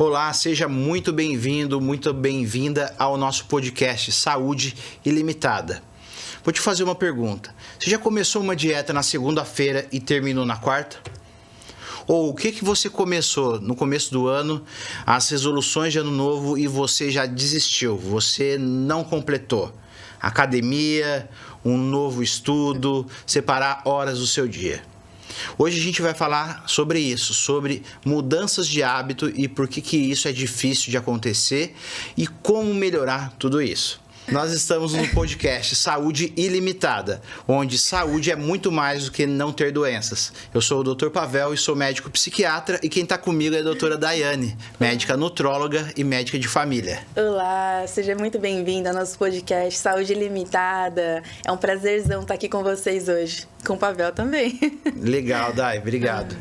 Olá, seja muito bem-vindo, muito bem-vinda ao nosso podcast Saúde Ilimitada. Vou te fazer uma pergunta. Você já começou uma dieta na segunda-feira e terminou na quarta? Ou o que você começou no começo do ano, as resoluções de ano novo e você já desistiu, você não completou? Academia, um novo estudo, separar horas do seu dia. Hoje a gente vai falar sobre isso, sobre mudanças de hábito e por que isso é difícil de acontecer e como melhorar tudo isso. Nós estamos no podcast Saúde Ilimitada, onde saúde é muito mais do que não ter doenças. Eu sou o Dr. Pavel e sou médico psiquiatra e quem está comigo é a doutora Daiane, médica nutróloga e médica de família. Olá, seja muito bem-vinda ao nosso podcast Saúde Ilimitada. É um prazerzão estar aqui com vocês hoje, com o Pavel também. Legal, Dai, obrigado.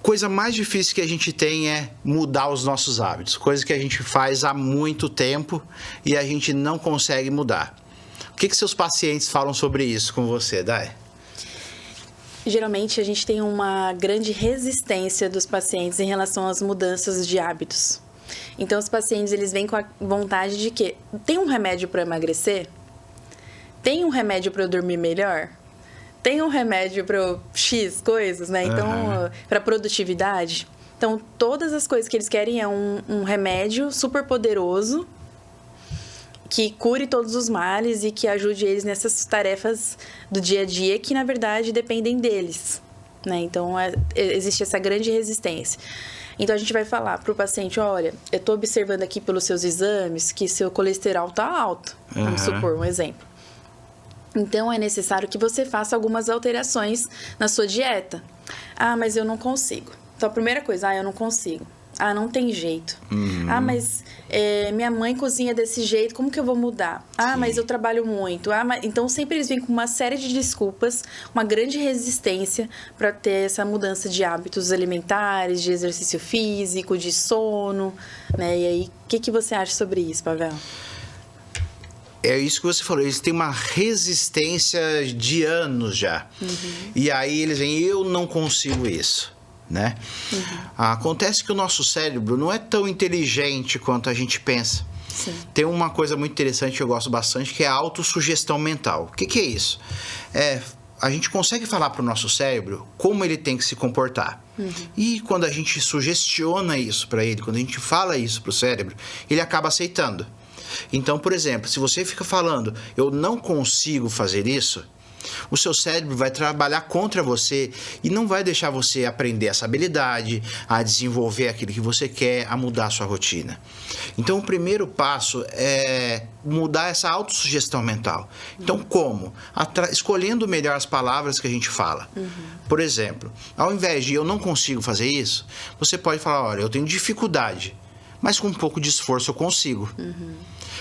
Coisa mais difícil que a gente tem é mudar os nossos hábitos. Coisa que a gente faz há muito tempo e a gente não consegue mudar. O que seus pacientes falam sobre isso com você, Dai? Geralmente a gente tem uma grande resistência dos pacientes em relação às mudanças de hábitos. Então os pacientes eles vêm com a vontade de que tem um remédio para emagrecer? Tem um remédio para eu dormir melhor? Tem um remédio para X coisas, né? Então, para produtividade. Então, todas as coisas que eles querem é um remédio super poderoso que cure todos os males e que ajude eles nessas tarefas do dia a dia que, na verdade, dependem deles, né? Então, existe essa grande resistência. Então, a gente vai falar para o paciente, olha, eu estou observando aqui pelos seus exames que seu colesterol está alto. Vamos supor um exemplo. Então, é necessário que você faça algumas alterações na sua dieta. Ah, mas eu não consigo. Então, a primeira coisa, eu não consigo. Ah, não tem jeito. Ah, mas minha mãe cozinha desse jeito, como que eu vou mudar? Ah, mas eu trabalho muito. Ah, mas... Então, sempre eles vêm com uma série de desculpas, uma grande resistência para ter essa mudança de hábitos alimentares, de exercício físico, de sono, né? E aí, o que você acha sobre isso, Pavel? É isso que você falou, eles têm uma resistência de anos já. E aí eles vêm, eu não consigo isso, né? Acontece que o nosso cérebro não é tão inteligente quanto a gente pensa. Sim. Tem uma coisa muito interessante que eu gosto bastante, que é a autossugestão mental. O que é isso? A gente consegue falar para o nosso cérebro como ele tem que se comportar. E quando a gente sugestiona isso para ele, quando a gente fala isso para o cérebro, ele acaba aceitando. Então, por exemplo, se você fica falando, eu não consigo fazer isso, o seu cérebro vai trabalhar contra você e não vai deixar você aprender essa habilidade, a desenvolver aquilo que você quer, a mudar a sua rotina. Então, o primeiro passo é mudar essa autossugestão mental. Então, como? Escolhendo melhor as palavras que a gente fala. Por exemplo, ao invés de eu não consigo fazer isso, você pode falar, olha, eu tenho dificuldade, mas com um pouco de esforço eu consigo.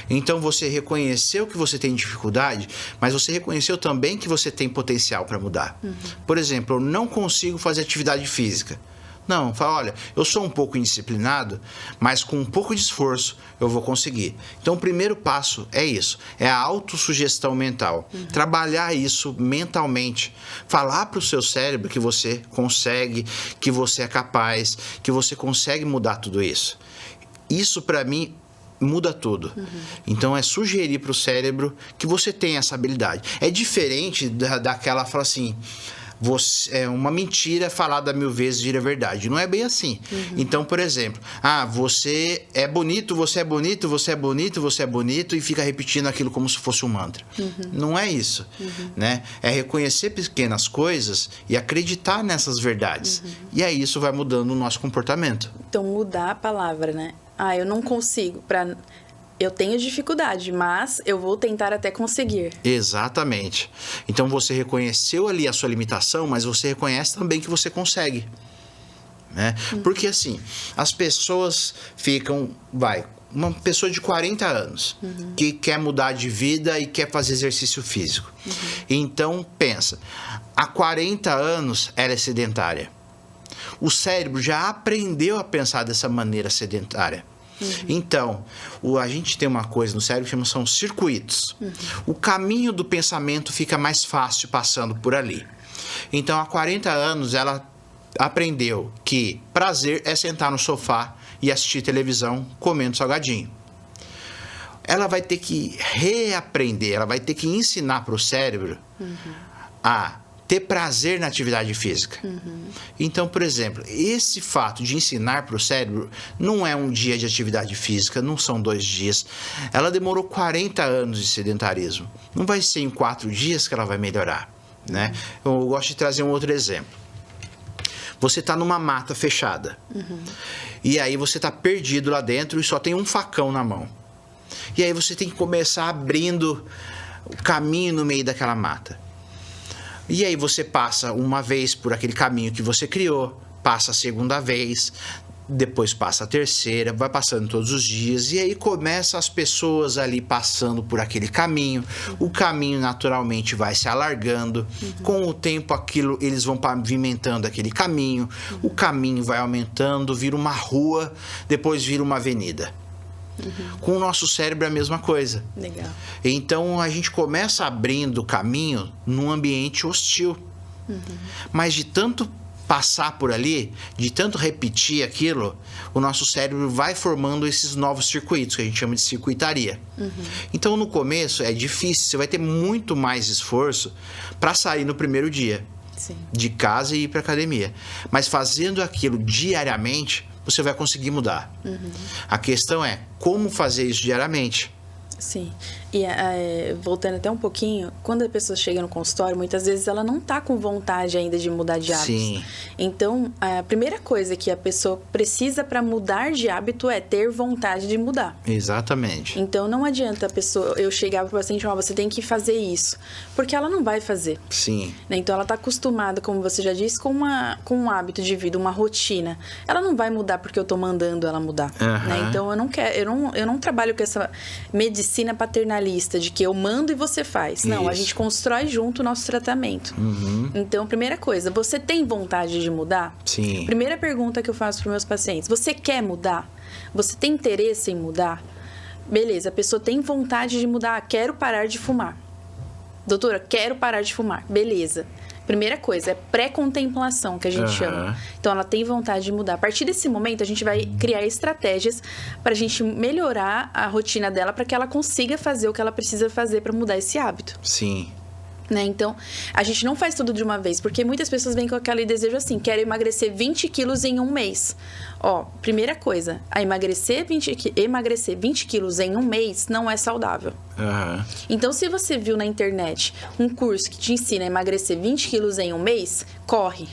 Então, você reconheceu que você tem dificuldade, mas você reconheceu também que você tem potencial para mudar. Por exemplo, eu não consigo fazer atividade física. Não, fala, olha, eu sou um pouco indisciplinado, mas com um pouco de esforço eu vou conseguir. Então, o primeiro passo é isso, é a autossugestão mental. Trabalhar isso mentalmente. Falar para o seu cérebro que você consegue, que você é capaz, que você consegue mudar tudo isso. Isso, para mim, muda tudo. Então, é sugerir para o cérebro que você tem essa habilidade. É diferente daquela fala assim, é uma mentira falada 1000 vezes vira verdade. Não é bem assim. Então, por exemplo, você é bonito, você é bonito, você é bonito, você é bonito e fica repetindo aquilo como se fosse um mantra. Não é isso, né? É reconhecer pequenas coisas e acreditar nessas verdades. E aí isso vai mudando o nosso comportamento. Então, mudar a palavra, né? Eu não consigo. Eu tenho dificuldade, mas eu vou tentar até conseguir. Exatamente. Então, você reconheceu ali a sua limitação, mas você reconhece também que você consegue. Né? Porque, assim, as pessoas ficam... uma pessoa de 40 anos que quer mudar de vida e quer fazer exercício físico. Então, pensa, há 40 anos ela é sedentária. O cérebro já aprendeu a pensar dessa maneira sedentária. Então, a gente tem uma coisa no cérebro que são circuitos. O caminho do pensamento fica mais fácil passando por ali. Então, há 40 anos, ela aprendeu que prazer é sentar no sofá e assistir televisão comendo salgadinho. Ela vai ter que reaprender, ela vai ter que ensinar para o cérebro a ter prazer na atividade física. Então, por exemplo, esse fato de ensinar para o cérebro não é um dia de atividade física, não são 2 dias. Ela demorou 40 anos de sedentarismo. Não vai ser em 4 dias que ela vai melhorar, né? Eu gosto de trazer um outro exemplo. Você está numa mata fechada. E aí você está perdido lá dentro e só tem um facão na mão. E aí você tem que começar abrindo o caminho no meio daquela mata. E aí você passa uma vez por aquele caminho que você criou, passa a segunda vez, depois passa a terceira, vai passando todos os dias, e aí começa as pessoas ali passando por aquele caminho, o caminho naturalmente vai se alargando, com o tempo aquilo, eles vão pavimentando aquele caminho, o caminho vai aumentando, vira uma rua, depois vira uma avenida. Com o nosso cérebro é a mesma coisa. Legal. Então a gente começa abrindo caminho num ambiente hostil. Mas de tanto passar por ali, de tanto repetir aquilo, o nosso cérebro vai formando esses novos circuitos, que a gente chama de circuitaria. Então no começo é difícil, você vai ter muito mais esforço para sair no primeiro dia. Sim. De casa e ir para academia. Mas fazendo aquilo diariamente, você vai conseguir mudar. A questão é como fazer isso diariamente. Sim. E voltando até um pouquinho, quando a pessoa chega no consultório, muitas vezes ela não está com vontade ainda de mudar de hábitos. Sim. Então, a primeira coisa que a pessoa precisa para mudar de hábito é ter vontade de mudar. Exatamente. Então, não adianta a pessoa, eu chegar para o paciente e falar, você tem que fazer isso, porque ela não vai fazer. Sim. Né? Então, ela está acostumada, como você já disse, com um hábito de vida, uma rotina. Ela não vai mudar porque eu estou mandando ela mudar. Né? Então, eu não trabalho com essa medicina paternalista de que eu mando e você faz. Não, a gente constrói junto o nosso tratamento. Então, primeira coisa, você tem vontade de mudar? Sim. Primeira pergunta que eu faço para os meus pacientes, você quer mudar? Você tem interesse em mudar? Beleza, a pessoa tem vontade de mudar, quero parar de fumar. Doutora, quero parar de fumar. Beleza. Primeira coisa, é pré-contemplação, que a gente chama. Então, ela tem vontade de mudar. A partir desse momento, a gente vai criar estratégias para a gente melhorar a rotina dela, para que ela consiga fazer o que ela precisa fazer para mudar esse hábito. Sim. Né? Então, a gente não faz tudo de uma vez, porque muitas pessoas vêm com aquele desejo assim, quero emagrecer 20 quilos em um mês. Ó, primeira coisa, emagrecer 20 quilos em um mês não é saudável. Então, se você viu na internet um curso que te ensina a emagrecer 20 quilos em um mês, corre.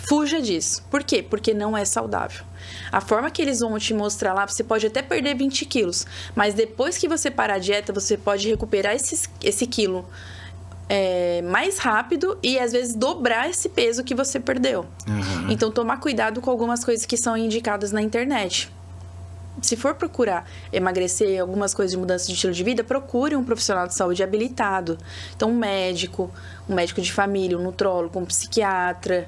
Fuja disso. Por quê? Porque não é saudável. A forma que eles vão te mostrar lá, você pode até perder 20 quilos, mas depois que você parar a dieta, você pode recuperar esse quilo mais rápido e às vezes dobrar esse peso que você perdeu. Então, tomar cuidado com algumas coisas que são indicadas na internet. Se for procurar emagrecer, algumas coisas de mudança de estilo de vida, procure um profissional de saúde habilitado. Então, um médico de família, um nutrólogo, um psiquiatra,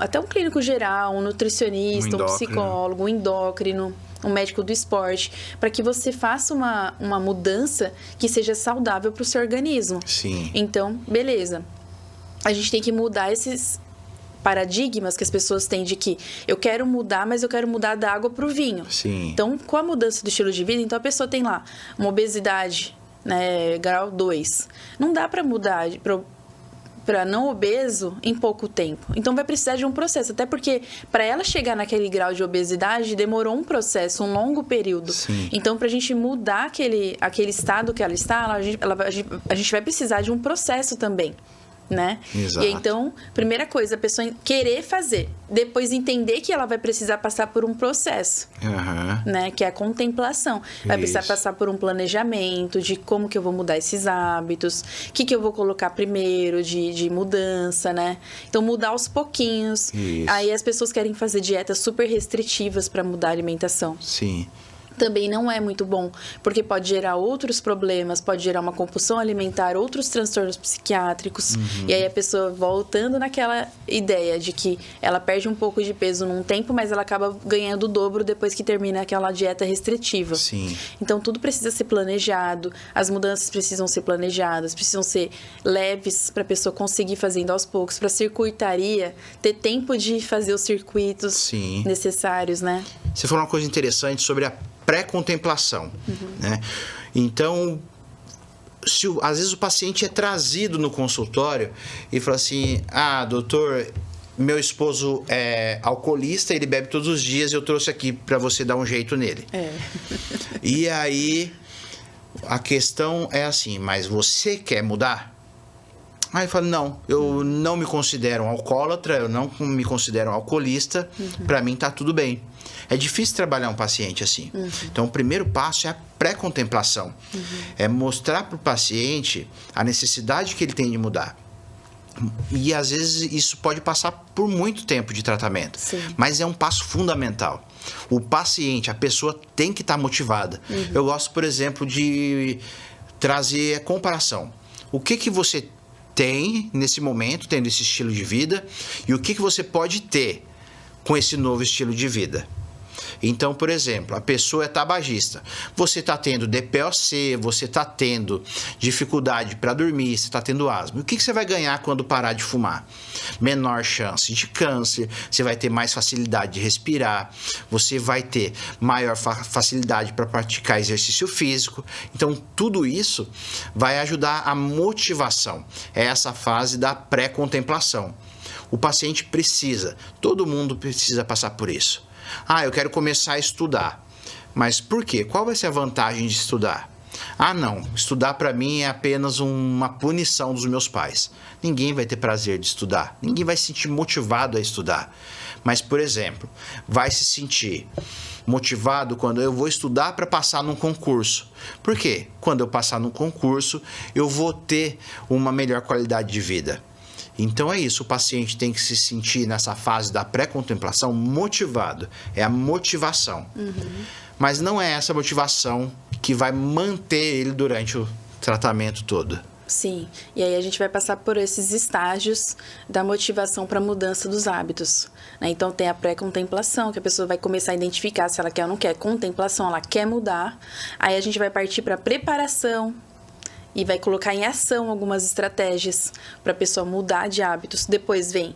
até um clínico geral, um nutricionista, um psicólogo, um endócrino, um médico do esporte, para que você faça uma mudança que seja saudável para o seu organismo. Sim. Então, beleza. A gente tem que mudar esses paradigmas que as pessoas têm de que eu quero mudar, mas eu quero mudar da água para o vinho. Sim. Então, com a mudança do estilo de vida, então a pessoa tem lá uma obesidade, né, grau 2. Não dá para mudar para não obeso em pouco tempo. Então, vai precisar de um processo. Até porque, para ela chegar naquele grau de obesidade, demorou um processo, um longo período. Sim. Então, para a gente mudar aquele estado que ela está, a gente vai precisar de um processo também. Né? Exato. E então, primeira coisa, a pessoa querer fazer, depois entender que ela vai precisar passar por um processo, né? Que é a contemplação. Vai precisar passar por um planejamento de como que eu vou mudar esses hábitos, o que eu vou colocar primeiro de mudança, né? Então, mudar aos pouquinhos. Isso. Aí as pessoas querem fazer dietas super restritivas para mudar a alimentação. Sim. também não é muito bom, porque pode gerar outros problemas, pode gerar uma compulsão alimentar, outros transtornos psiquiátricos. E aí a pessoa voltando naquela ideia de que ela perde um pouco de peso num tempo, mas ela acaba ganhando o dobro depois que termina aquela dieta restritiva. Sim. Então tudo precisa ser planejado, as mudanças precisam ser planejadas, precisam ser leves para a pessoa conseguir fazendo aos poucos, para a circuitaria ter tempo de fazer os circuitos Sim. necessários, né? Você falou uma coisa interessante sobre a pré-contemplação, né? Então, às vezes o paciente é trazido no consultório e fala assim, doutor, meu esposo é alcoolista, ele bebe todos os dias, eu trouxe aqui para você dar um jeito nele. E aí, a questão é assim, mas você quer mudar? Aí fala, não, eu não me considero um alcoólatra, eu não me considero um alcoolista, para mim tá tudo bem. É difícil trabalhar um paciente assim. Então, o primeiro passo é a pré-contemplação. É mostrar para o paciente a necessidade que ele tem de mudar. E, às vezes, isso pode passar por muito tempo de tratamento. Sim. Mas é um passo fundamental. O paciente, a pessoa tem que estar motivada. Eu gosto, por exemplo, de trazer a comparação. O que você tem nesse momento, tendo esse estilo de vida, e o que você pode ter com esse novo estilo de vida. Então, por exemplo, a pessoa é tabagista. Você está tendo DPOC, você está tendo dificuldade para dormir, você está tendo asma. O que você vai ganhar quando parar de fumar? Menor chance de câncer, você vai ter mais facilidade de respirar, você vai ter maior facilidade para praticar exercício físico. Então, tudo isso vai ajudar a motivação. É essa fase da pré-contemplação. O paciente precisa, todo mundo precisa passar por isso. Eu quero começar a estudar. Mas por quê? Qual vai ser a vantagem de estudar? Não, estudar para mim é apenas uma punição dos meus pais. Ninguém vai ter prazer de estudar. Ninguém vai se sentir motivado a estudar. Mas, por exemplo, vai se sentir motivado quando eu vou estudar para passar num concurso. Por quê? Quando eu passar num concurso, eu vou ter uma melhor qualidade de vida. Então é isso, o paciente tem que se sentir nessa fase da pré-contemplação motivado. É a motivação. Mas não é essa motivação que vai manter ele durante o tratamento todo. Sim, e aí a gente vai passar por esses estágios da motivação para a mudança dos hábitos, né? Então tem a pré-contemplação, que a pessoa vai começar a identificar se ela quer ou não quer. Contemplação, ela quer mudar. Aí a gente vai partir para a preparação, e vai colocar em ação algumas estratégias para a pessoa mudar de hábitos. Depois vem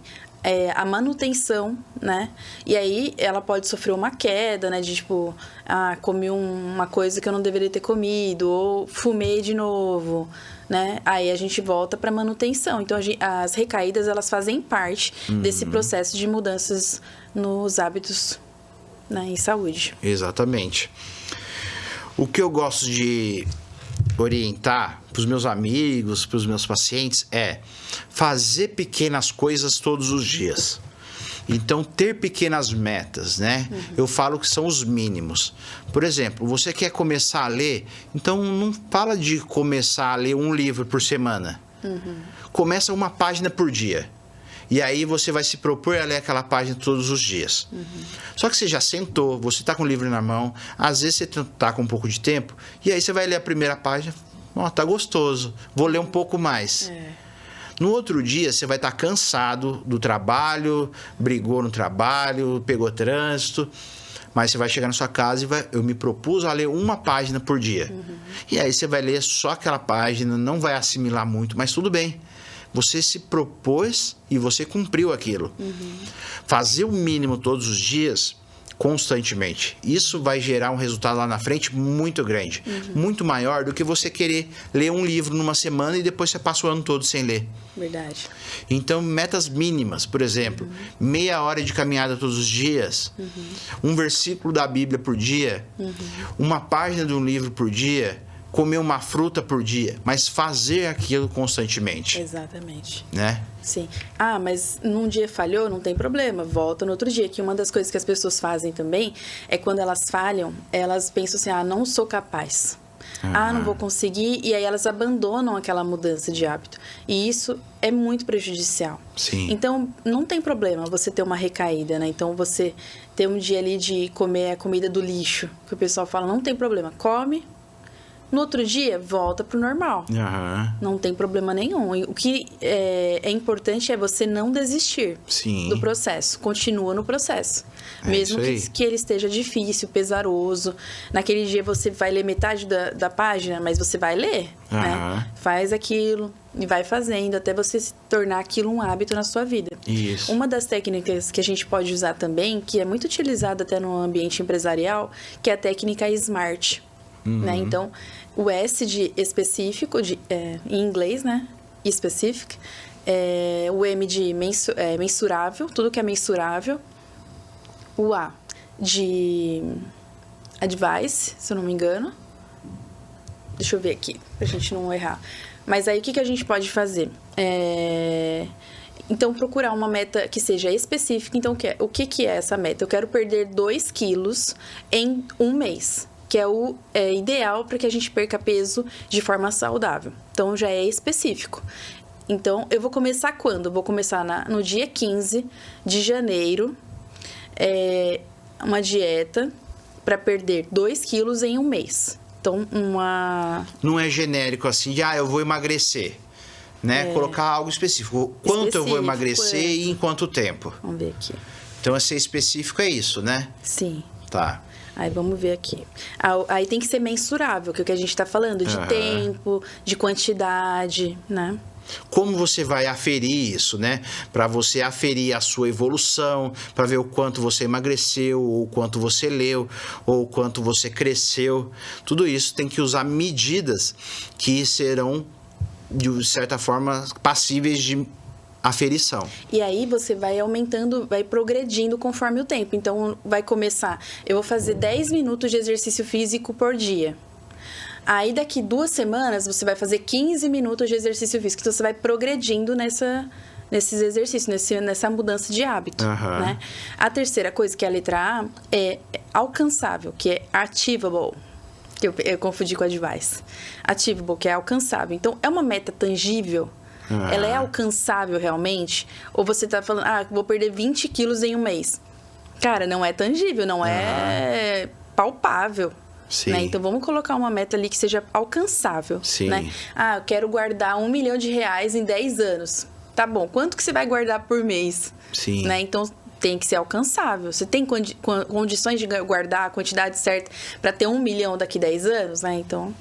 a manutenção, né? E aí ela pode sofrer uma queda, né? De tipo, comi uma coisa que eu não deveria ter comido, ou fumei de novo, né? Aí a gente volta para manutenção. Então as recaídas, elas fazem parte desse processo de mudanças nos hábitos, né, em saúde. Exatamente. O que eu gosto de orientar para os meus amigos, para os meus pacientes, é fazer pequenas coisas todos os dias. Então, ter pequenas metas, né? Eu falo que são os mínimos. Por exemplo, você quer começar a ler, então não fala de começar a ler um livro por semana. Começa uma página por dia. E aí você vai se propor a ler aquela página todos os dias. Só que você já sentou, você está com o livro na mão, às vezes você está com um pouco de tempo, e aí você vai ler a primeira página, tá gostoso, vou ler um pouco mais. No outro dia, você vai estar cansado do trabalho, brigou no trabalho, pegou trânsito, mas você vai chegar na sua casa e eu me propus a ler uma página por dia. E aí você vai ler só aquela página, não vai assimilar muito, mas tudo bem. Você se propôs e você cumpriu aquilo. Fazer o mínimo todos os dias, constantemente, isso vai gerar um resultado lá na frente muito grande. Muito maior do que você querer ler um livro numa semana e depois você passa o ano todo sem ler. Verdade. Então, metas mínimas, por exemplo, meia hora de caminhada todos os dias, um versículo da Bíblia por dia, uma página de um livro por dia, comer uma fruta por dia, mas fazer aquilo constantemente. Exatamente. Né? Sim. Mas num dia falhou, não tem problema, volta no outro dia. Que uma das coisas que as pessoas fazem também é quando elas falham, elas pensam assim, não sou capaz. Não vou conseguir, e aí elas abandonam aquela mudança de hábito. E isso é muito prejudicial. Sim. Então, não tem problema você ter uma recaída, né? Então, você ter um dia ali de comer a comida do lixo, que o pessoal fala, não tem problema, come. No outro dia, volta pro normal. Não tem problema nenhum. O que é importante é você não desistir do processo. Continua no processo. Mesmo que ele esteja difícil, pesaroso. Naquele dia você vai ler metade da página, mas você vai ler. Né? Faz aquilo e vai fazendo até você se tornar aquilo um hábito na sua vida. Isso. Uma das técnicas que a gente pode usar também, que é muito utilizada até no ambiente empresarial, que é a técnica SMART. Né? Então, o S de específico, em inglês, né? Specific. O M de mensurável, tudo que é mensurável. O A de advice, se eu não me engano. Deixa eu ver aqui, pra gente não errar. Mas aí, o que a gente pode fazer? Então, procurar uma meta que seja específica. Então, o que é essa meta? Eu quero perder 2 quilos em um mês. Que é o ideal para que a gente perca peso de forma saudável. Então, já é específico. Então, eu vou começar quando? Eu vou começar no dia 15 de janeiro, uma dieta para perder 2 quilos em um mês. Então, Não é genérico assim de, eu vou emagrecer, né? Colocar algo específico. Quanto eu vou emagrecer e em quanto tempo? Vamos ver aqui. Então, ser específico é isso, né? Sim. Tá. Aí, vamos ver aqui. Aí tem que ser mensurável, que é o que a gente está falando, de tempo, de quantidade, né? Como você vai aferir isso, né? Para você aferir a sua evolução, para ver o quanto você emagreceu, ou o quanto você leu, ou o quanto você cresceu. Tudo isso tem que usar medidas que serão, de certa forma, passíveis de aferição. E aí você vai aumentando, vai progredindo conforme o tempo. Então, vai começar... Eu vou fazer 10 minutos de exercício físico por dia. Aí, daqui 2 semanas, você vai fazer 15 minutos de exercício físico. Então, você vai progredindo nesses exercícios, nessa mudança de hábito. Né? A terceira coisa, que é a letra A, é alcançável, que é achievable. Que eu confundi com advice. Achievable, que é alcançável. Então, é uma meta tangível. Ela é alcançável realmente? Ou você tá falando, vou perder 20 quilos em um mês. Cara, não é tangível, não é palpável. Sim. Né? Então, vamos colocar uma meta ali que seja alcançável. Sim. Né? Eu quero guardar R$1 milhão em 10 anos. Tá bom, quanto que você vai guardar por mês? Sim. Né? Então, tem que ser alcançável. Você tem condições de guardar a quantidade certa para ter 1 milhão daqui a 10 anos? Né? Então...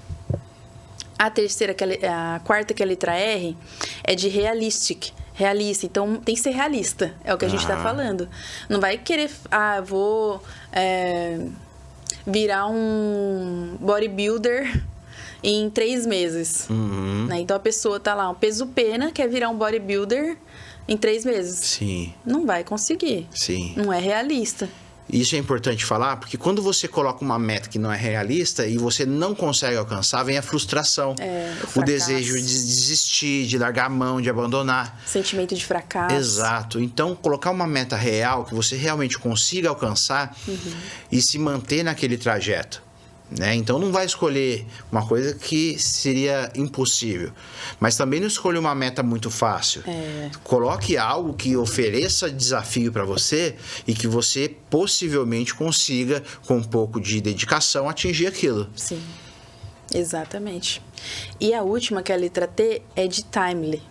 A quarta, que é a letra R, é de realistic. Realista. Então, tem que ser realista. É o que a gente está falando. Não vai querer... vou virar um bodybuilder em 3 meses. Né? Então, a pessoa tá lá, um peso pena, quer virar um bodybuilder em 3 meses. Sim. Não vai conseguir. Sim. Não é realista. Isso é importante falar, porque quando você coloca uma meta que não é realista e você não consegue alcançar, vem a frustração. O desejo de desistir, de largar a mão, de abandonar. Sentimento de fracasso. Exato. Então, colocar uma meta real, que você realmente consiga alcançar e se manter naquele trajeto. Né? Então, não vai escolher uma coisa que seria impossível. Mas também não escolha uma meta muito fácil. Coloque algo que ofereça desafio para você e que você possivelmente consiga, com um pouco de dedicação, atingir aquilo. Sim, exatamente. E a última, que é a letra T, é de timely,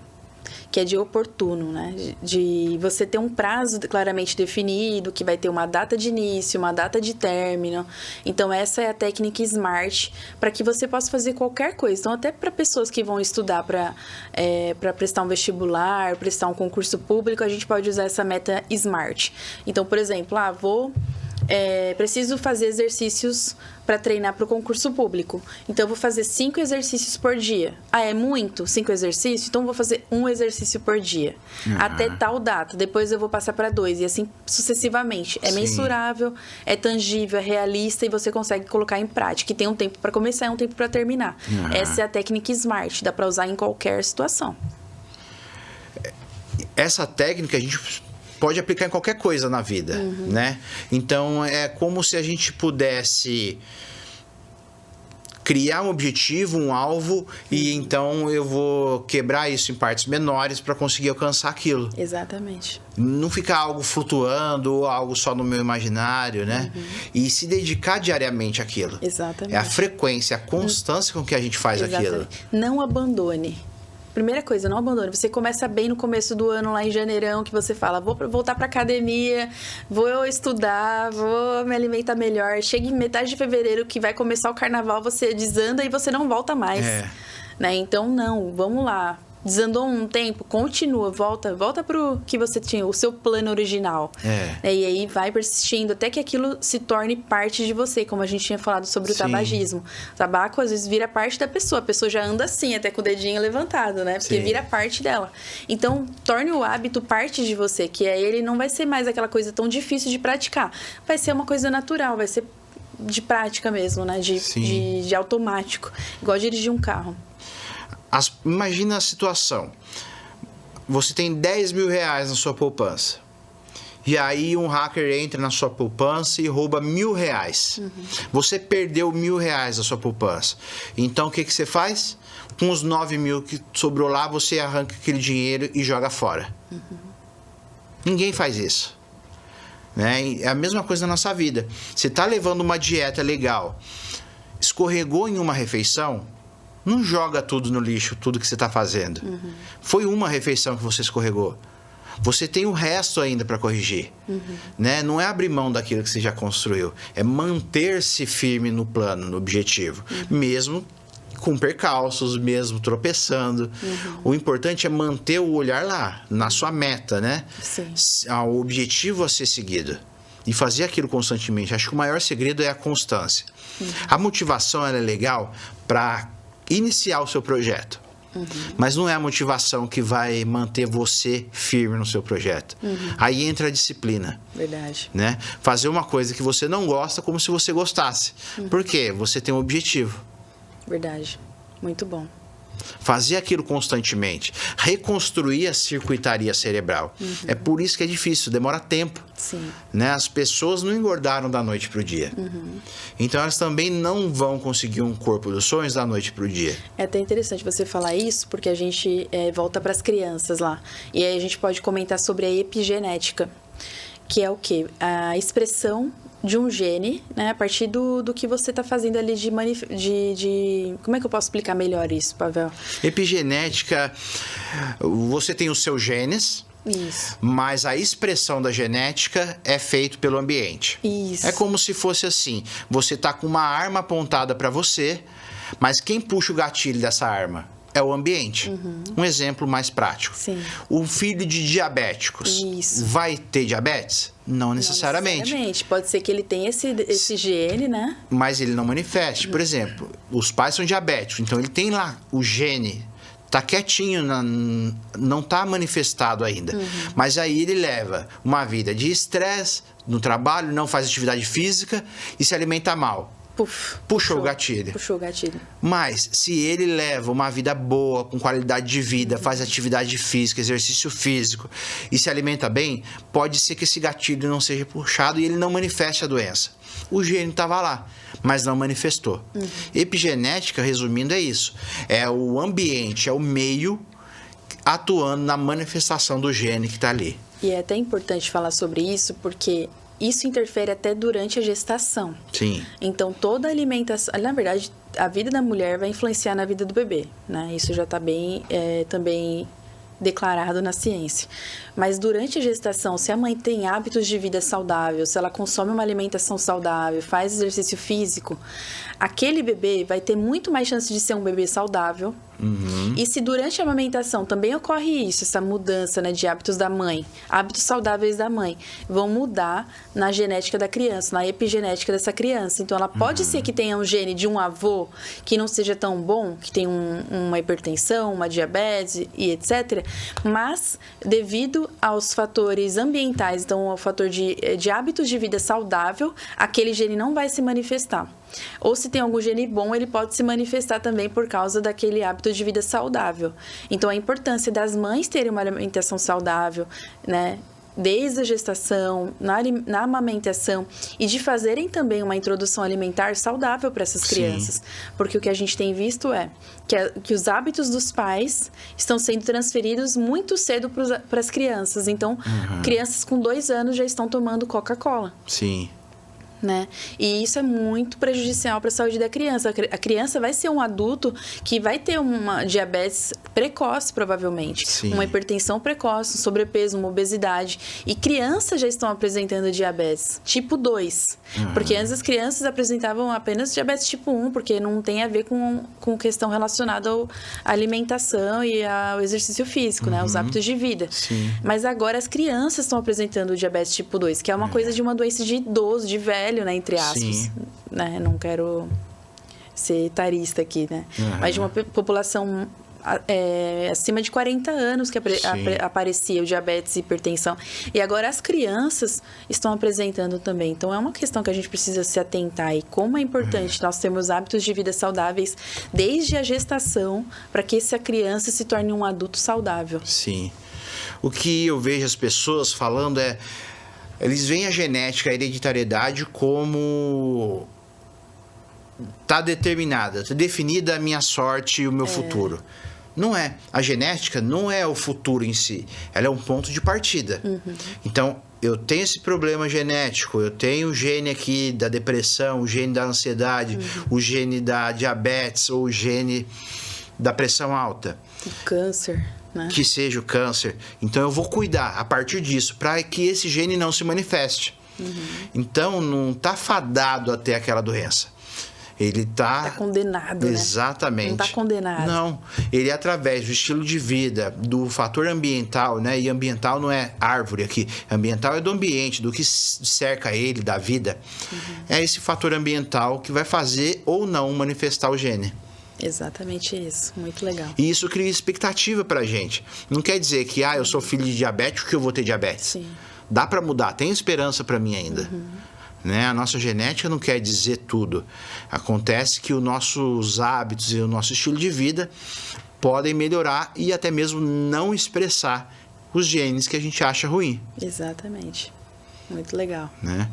que é de oportuno, né? De você ter um prazo claramente definido, que vai ter uma data de início, uma data de término. Então, essa é a técnica SMART, para que você possa fazer qualquer coisa. Então, até para pessoas que vão estudar para prestar um vestibular, prestar um concurso público, a gente pode usar essa meta SMART. Então, por exemplo, preciso fazer exercícios para treinar para o concurso público. Então, eu vou fazer 5 exercícios por dia. É muito? 5 exercícios? Então, eu vou fazer 1 exercício por dia. Até tal data. Depois, eu vou passar para 2. E assim, sucessivamente. É mensurável, é tangível, é realista e você consegue colocar em prática. E tem um tempo para começar e um tempo para terminar. Essa é a técnica SMART. Dá para usar em qualquer situação. Essa técnica, a gente pode aplicar em qualquer coisa na vida, né? Então, é como se a gente pudesse criar um objetivo, um alvo, e então eu vou quebrar isso em partes menores para conseguir alcançar aquilo. Exatamente. Não ficar algo flutuando ou algo só no meu imaginário, né? E se dedicar diariamente àquilo. Exatamente. É a frequência, a constância com que a gente faz aquilo. Não abandone. Primeira coisa, não abandone. Você começa bem no começo do ano, lá em janeirão, que você fala, vou voltar pra academia, vou estudar, vou me alimentar melhor. Chega em metade de fevereiro, que vai começar o carnaval, você desanda e você não volta mais. Né? Então, não, vamos lá. Desandou um tempo, continua, volta pro que você tinha, o seu plano original. E aí vai persistindo até que aquilo se torne parte de você, como a gente tinha falado sobre o tabagismo. O tabaco, às vezes, vira parte da pessoa. A pessoa já anda assim, até com o dedinho levantado, né? Porque vira parte dela. Então, torne o hábito parte de você, que aí ele não vai ser mais aquela coisa tão difícil de praticar. Vai ser uma coisa natural, vai ser de prática mesmo, né? De automático. Igual dirigir um carro. Imagina a situação. Você tem 10 mil reais na sua poupança. E aí um hacker entra na sua poupança e rouba 1.000 reais. Você perdeu 1.000 reais da sua poupança. Então o que você faz? Com os 9 mil que sobrou lá, você arranca aquele dinheiro e joga fora. Ninguém faz isso. Né? É a mesma coisa na nossa vida. Você está levando uma dieta legal, escorregou em uma refeição, não joga tudo no lixo, tudo que você está fazendo. Foi uma refeição que você escorregou. Você tem o resto ainda para corrigir. Né? Não é abrir mão daquilo que você já construiu. É manter-se firme no plano, no objetivo. Mesmo com percalços, mesmo tropeçando. O importante é manter o olhar lá, na sua meta, né? O objetivo a ser seguido. E fazer aquilo constantemente. Acho que o maior segredo é a constância. A motivação ela é legal para iniciar o seu projeto. Mas não é a motivação que vai manter você firme no seu projeto. Aí entra a disciplina. Verdade. Né? Fazer uma coisa que você não gosta como se você gostasse. Por quê? Você tem um objetivo. Verdade. Muito bom. Fazer aquilo constantemente. Reconstruir a circuitaria cerebral. É por isso que é difícil, demora tempo. Né? As pessoas não engordaram da noite para o dia. Então elas também não vão conseguir um corpo dos sonhos da noite para o dia. É até interessante você falar isso, porque a gente volta para as crianças lá. E aí a gente pode comentar sobre a epigenética, que é o quê? A expressão de um gene, né, a partir do que você está fazendo ali de... Como é que eu posso explicar melhor isso, Pavel? Epigenética, você tem os seus genes, mas a expressão da genética é feita pelo ambiente. É como se fosse assim, você está com uma arma apontada para você, mas quem puxa o gatilho dessa arma? É o ambiente. Um exemplo mais prático. O filho de diabéticos vai ter diabetes? Não necessariamente. Pode ser que ele tenha esse gene, né? Mas ele não manifeste. Por exemplo, os pais são diabéticos, então ele tem lá o gene, tá quietinho, não tá manifestado ainda. Mas aí ele leva uma vida de estresse no trabalho, não faz atividade física e se alimenta mal. Puxou o gatilho. Mas se ele leva uma vida boa, com qualidade de vida, faz atividade física, exercício físico e se alimenta bem, pode ser que esse gatilho não seja puxado e ele não manifeste a doença. O gene estava lá, mas não manifestou. Epigenética, resumindo, é isso. É o ambiente, é o meio atuando na manifestação do gene que está ali. E é até importante falar sobre isso, porque isso interfere até durante a gestação. Então, toda a alimentação... Na verdade, a vida da mulher vai influenciar na vida do bebê, né? Isso já está bem também declarado na ciência. Mas durante a gestação, se a mãe tem hábitos de vida saudável, se ela consome uma alimentação saudável, faz exercício físico, aquele bebê vai ter muito mais chance de ser um bebê saudável. E se durante a amamentação também ocorre isso, essa mudança, né, de hábitos da mãe, hábitos saudáveis da mãe, vão mudar na genética da criança, na epigenética dessa criança. Então, ela pode ser que tenha um gene de um avô que não seja tão bom, que tem uma hipertensão, uma diabetes e etc. Mas, devido aos fatores ambientais, então ao fator de hábitos de vida saudável, aquele gene não vai se manifestar. Ou se tem algum gene bom, ele pode se manifestar também por causa daquele hábito de vida saudável. Então, a importância das mães terem uma alimentação saudável, né, desde a gestação, na amamentação, e de fazerem também uma introdução alimentar saudável para essas crianças. Porque o que a gente tem visto é que os hábitos dos pais estão sendo transferidos muito cedo para as crianças. Então, crianças com 2 anos já estão tomando Coca-Cola. Sim. Né? E isso é muito prejudicial para a saúde da criança. A criança vai ser um adulto que vai ter uma diabetes precoce, provavelmente. Sim. Uma hipertensão precoce, um sobrepeso, uma obesidade. E crianças já estão apresentando diabetes tipo 2. Porque antes as crianças apresentavam apenas diabetes tipo 1, porque não tem a ver com questão relacionada à alimentação e ao exercício físico, né? Os hábitos de vida. Sim. Mas agora as crianças estão apresentando diabetes tipo 2, que é uma coisa de uma doença de idoso, de velho, né, entre aspas. Sim. Né? Não quero ser etarista aqui, né? Mas de uma população acima de 40 anos que aparecia o diabetes e hipertensão. E agora as crianças estão apresentando também. Então é uma questão que a gente precisa se atentar. E como é importante nós termos hábitos de vida saudáveis desde a gestação para que essa criança se torne um adulto saudável. Sim. O que eu vejo as pessoas falando eles veem a genética, a hereditariedade como tá determinada, tá definida a minha sorte e o meu futuro. Não é. A genética não é o futuro em si. Ela é um ponto de partida. Então, eu tenho esse problema genético, eu tenho o gene aqui da depressão, o gene da ansiedade, o gene da diabetes ou o gene da pressão alta. O câncer. Né? Que seja o câncer. Então eu vou cuidar a partir disso para que esse gene não se manifeste. Então não está fadado a ter aquela doença. Ele está condenado, exatamente. Né? Não está condenado. Não. Ele, através do estilo de vida, do fator ambiental, né? E ambiental não é árvore aqui. Ambiental é do ambiente, do que cerca ele, da vida. É esse fator ambiental que vai fazer ou não manifestar o gene. Exatamente isso, muito legal. E isso cria expectativa pra gente. Não quer dizer que, eu sou filho de diabético que eu vou ter diabetes. Sim. Dá pra mudar, tem esperança pra mim ainda. Né? A nossa genética não quer dizer tudo. Acontece que os nossos hábitos e o nosso estilo de vida podem melhorar e até mesmo não expressar os genes que a gente acha ruim. Exatamente. Muito legal. Né?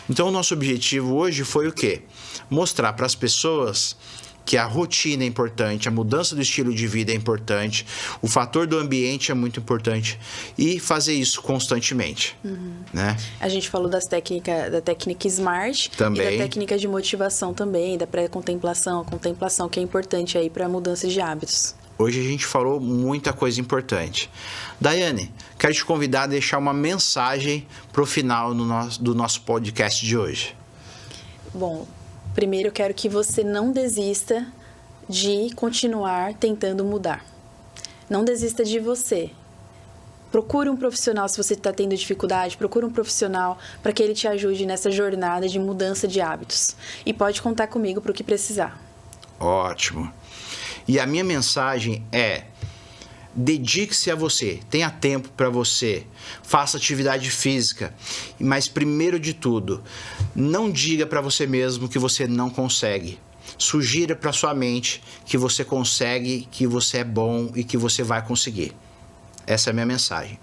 Então o nosso objetivo hoje foi o quê? Mostrar para as pessoas que a rotina é importante, a mudança do estilo de vida é importante, o fator do ambiente é muito importante e fazer isso constantemente. Né? A gente falou da técnica SMART também. E da técnica de motivação também, da pré-contemplação, a contemplação que é importante aí para a mudança de hábitos. Hoje a gente falou muita coisa importante. Daiane, quero te convidar a deixar uma mensagem para o final do nosso podcast de hoje. Bom, primeiro eu quero que você não desista de continuar tentando mudar. Não desista de você. Procure um profissional se você está tendo dificuldade, procure um profissional para que ele te ajude nessa jornada de mudança de hábitos. E pode contar comigo para o que precisar. Ótimo. E a minha mensagem é: dedique-se a você, tenha tempo para você, faça atividade física, mas primeiro de tudo, não diga para você mesmo que você não consegue. Sugira para sua mente que você consegue, que você é bom e que você vai conseguir. Essa é a minha mensagem.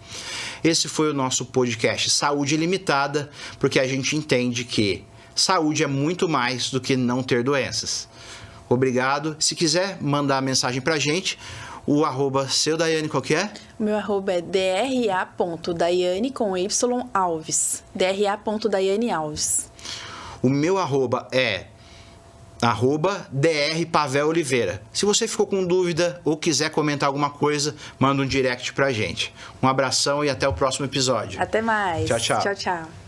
Esse foi o nosso podcast Saúde Ilimitada, porque a gente entende que saúde é muito mais do que não ter doenças. Obrigado. Se quiser mandar mensagem pra gente, o @ seu Daiane, qual que é? O meu @ é dra.daiane com Y Alves. dra.daiane Alves. O meu @ é @dr Pavel Oliveira. Se você ficou com dúvida ou quiser comentar alguma coisa, manda um direct pra gente. Um abração e até o próximo episódio. Até mais. Tchau, tchau. Tchau, tchau.